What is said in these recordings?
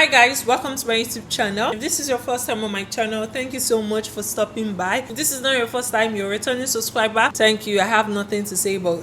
Hi guys, welcome to my YouTube channel. If this is your first time on my channel, thank you so much for stopping by. If this is not your first time, you're a returning subscriber, thank you. I have nothing to say but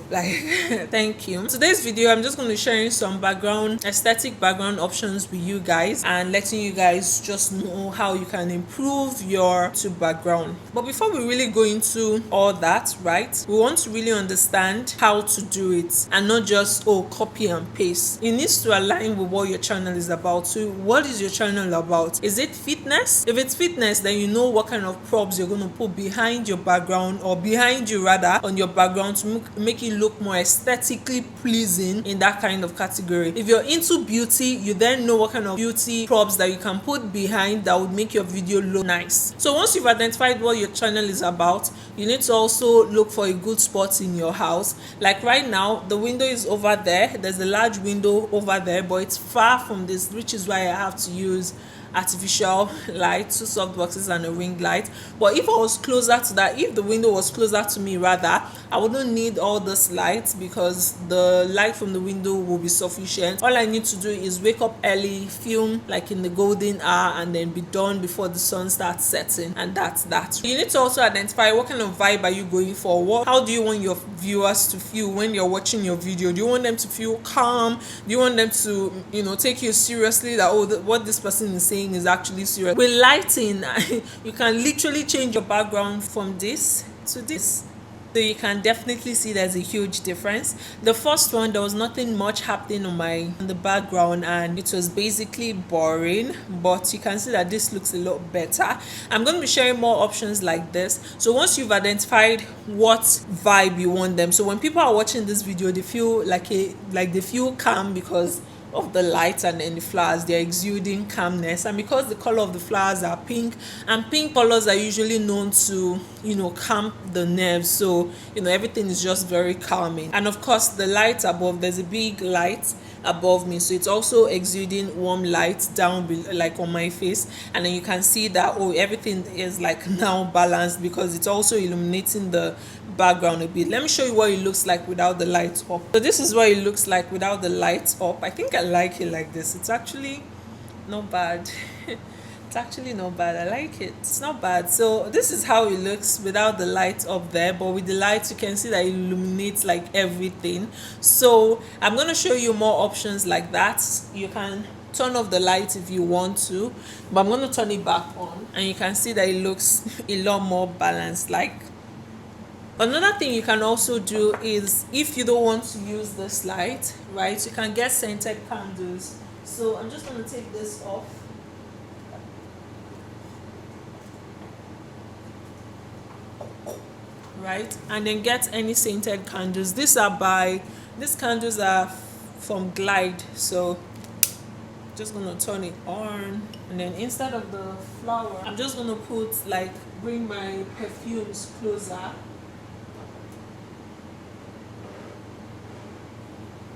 thank you. Today's video, I'm just going to share some aesthetic background options with you guys and letting you guys just know how you can improve your YouTube background. But before we really go into all that, right, we want to really understand how to do it and not just copy and paste. It needs to align with what your channel is about. So what is your channel about? Is it fitness? If it's fitness, then you know what kind of props you're going to put behind your background, or behind you rather, on your background to make it look more aesthetically pleasing in that kind of category. If you're into beauty, you then know what kind of beauty props that you can put behind that would make your video look nice. So once you've identified what your channel is about, you need to also look for a good spot in your house. Like right now, the window is over there. There's a large window over there, but it's far from this, which is why I have to use artificial light, 2 soft boxes and a ring light. But if I was closer to that, if the window was closer to me rather, I wouldn't need all this light because the light from the window will be sufficient. All I need to do is wake up early, film like in the golden hour, and then be done before the sun starts setting, and that's that. You need to also identify what kind of vibe are you going for. How do you want your viewers to feel when you're watching your video? Do you want them to feel calm? Do you want them to take you seriously, that what this person is saying is actually serious? With lighting, you can literally change your background from this to this, so you can definitely see there's a huge difference. The first one, there was nothing much happening on the background and it was basically boring, but you can see that this looks a lot better. I'm going to be sharing more options like this. So once you've identified what vibe you want them, so when people are watching this video, they feel they feel calm because of the light, and then the flowers, they're exuding calmness. And because the color of the flowers are pink, and pink colors are usually known to calm the nerves, so everything is just very calming. And of course the light above, there's a big light above me, so it's also exuding warm light down like on my face, and then you can see that everything is like now balanced because it's also illuminating the background a bit. Let me show you what it looks like without the lights up. So this is what it looks like without the lights up. I think I like it like this. It's actually not bad. It's actually not bad. I like it. It's not bad. So this is how it looks without the lights up there, but with the lights you can see that it illuminates like everything. So I'm going to show you more options like that. You can turn off the light if you want to, but I'm going to turn it back on, and you can see that it looks a lot more balanced. Another thing you can also do is, if you don't want to use this light, right, you can get scented candles. So I'm just going to take this off. Right, and then get any scented candles. These candles are from Glide, so just gonna turn it on, and then instead of the flower, I'm just gonna bring my perfumes closer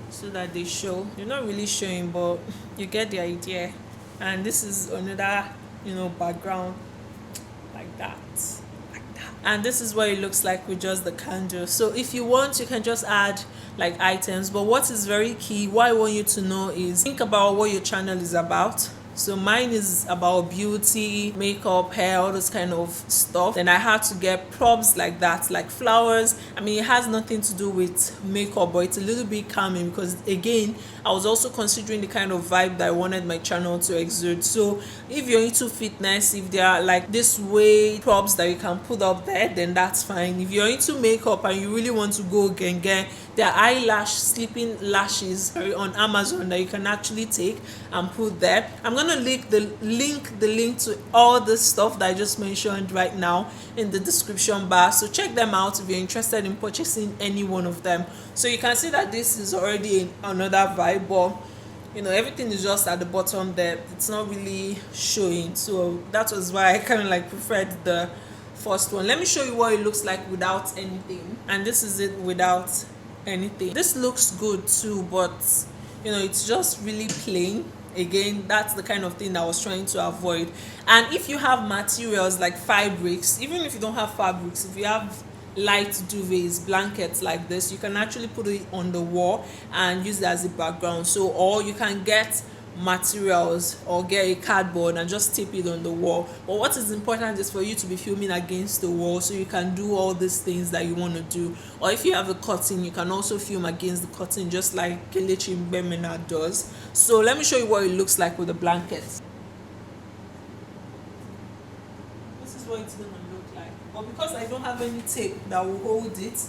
so that they show. You're not really showing, but you get the idea. And this is another background like that. And this is what it looks like with just the candle. So if you want, you can just add like items, but what is very key, what I want you to know is, think about what your channel is about. So mine is about beauty, makeup, hair, all those kind of stuff. Then I had to get props like that, like flowers. I mean, it has nothing to do with makeup, but it's a little bit calming because, again, I was also considering the kind of vibe that I wanted my channel to exude. So if you're into fitness, if there are like this way props that you can put up there, then that's fine. If you're into makeup and you really want to go get there are eyelash sleeping lashes on Amazon that you can actually take and put there. I'm gonna link the link to all the stuff that I just mentioned right now in the description bar, so check them out if you're interested in purchasing any one of them. So you can see that this is already another vibe, but everything is just at the bottom there. It's not really showing, so that was why I kind of preferred the first one. Let me show you what it looks like without anything, and this is it without anything. This looks good too, but it's just really plain. Again, that's the kind of thing that I was trying to avoid. And if you have materials like fabrics, even if you don't have fabrics, if you have light duvets, blankets like this, you can actually put it on the wall and use it as a background. So, or you can get materials or get a cardboard and just tape it on the wall. But what is important is for you to be filming against the wall so you can do all these things that you want to do. Or if you have a curtain, you can also film against the curtain just like Kelechi Mbemena does. So let me show you what it looks like with the blankets. This is what it's gonna look like. But because I don't have any tape that will hold it,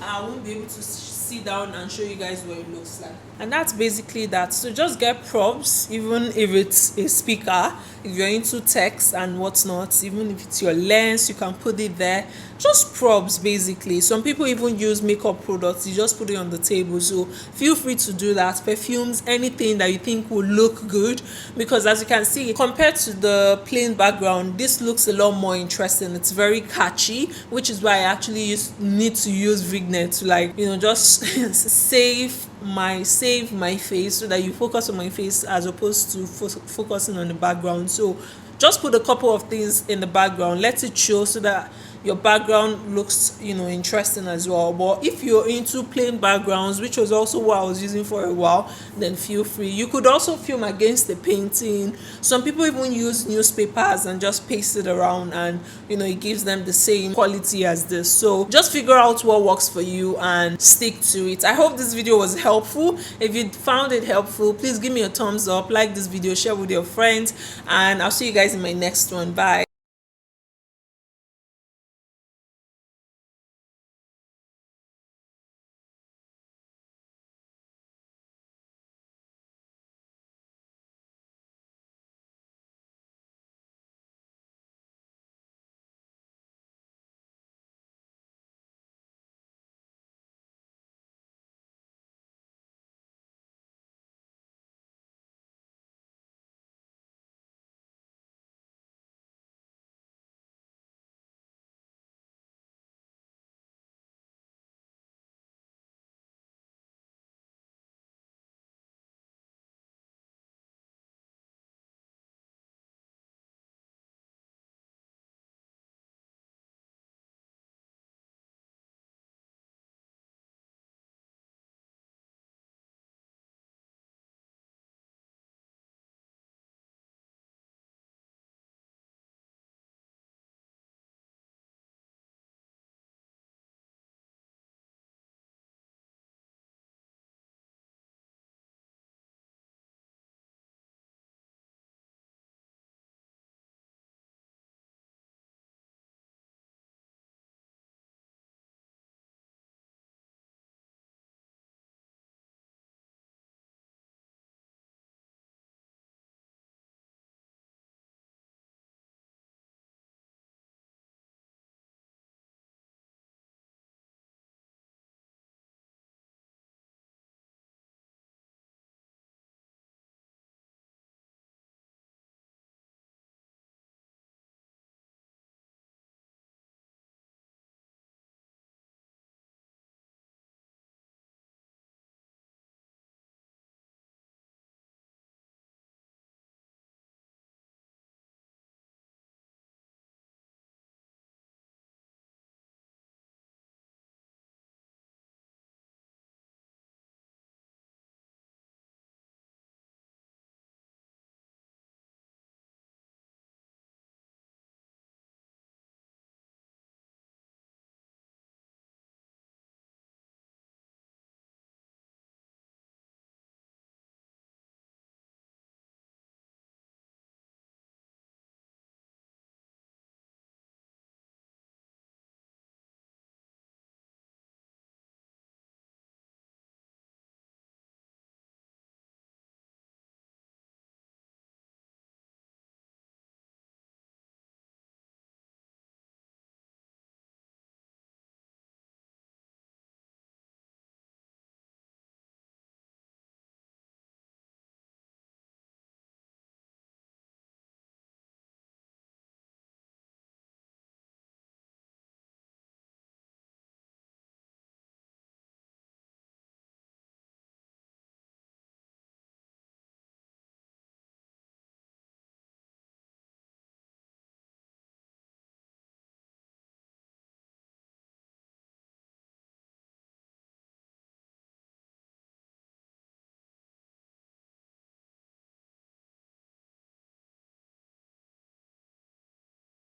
I won't be able to sit down and show you guys what it looks like. And that's basically that. So just get props, even if it's a speaker, if you're into text and whatnot, even if it's your lens, you can put it there. Just props basically. Some people even use makeup products, you just put it on the table. So feel free to do that. Perfumes, anything that you think will look good, because as you can see, compared to the plain background, this looks a lot more interesting. It's very catchy, which is why I actually need to use Vignet to, like, you know, just save my face so that you focus on my face as opposed to focusing on the background. So just put a couple of things in the background, let it show so that your background looks, you know, interesting as well. But if you're into plain backgrounds, which was also what I was using for a while, then feel free. You could also film against the painting. Some people even use newspapers and just paste it around, and you know, it gives them the same quality as this. So just figure out what works for you and stick to it. I hope this video was helpful. If you found it helpful, please give me a thumbs up, like this video, share with your friends, and I'll see you guys in my next one. Bye.